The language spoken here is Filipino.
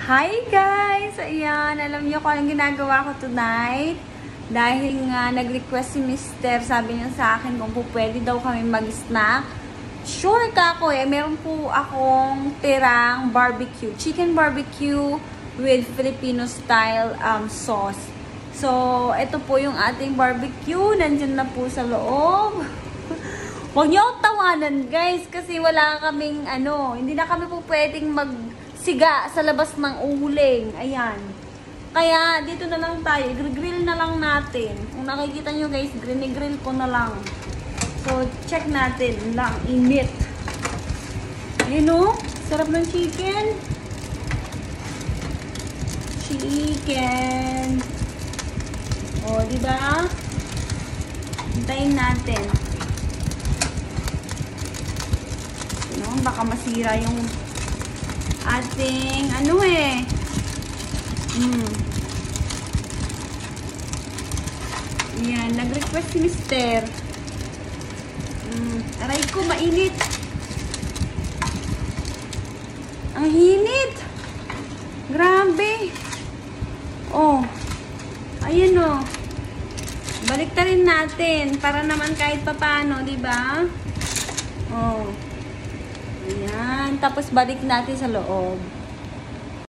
Hi guys! Ayan, alam niyo kung anong ginagawa ko tonight? Dahil nga nag-request si Mister, sabi niya sa akin kung po pwede daw kami mag-snack. Sure ka ako meron po akong tirang barbecue, chicken barbecue with Filipino style sauce. So, ito po yung ating barbecue, nandyan na po sa loob. Huwag niyo akong tawanan guys, kasi wala kaming hindi na kami po pwedeng magsiga sa labas ng uling. Ayan. Kaya, dito na lang tayo. Grill na lang natin. Kung nakikita nyo guys, grill ko na lang. So, check natin. Lang, init. Ayun o. Sarap ng chicken. Chicken. O, diba? Hintayin natin. Baka masira yung ating Ayan, nag-request si Mister. Aray ko, mainit. Ang hinit. Grabe. Oh. Ayan oh. Balik ta rin natin para naman kahit papano, di ba? Oh. Ayan. Tapos balik natin sa loob.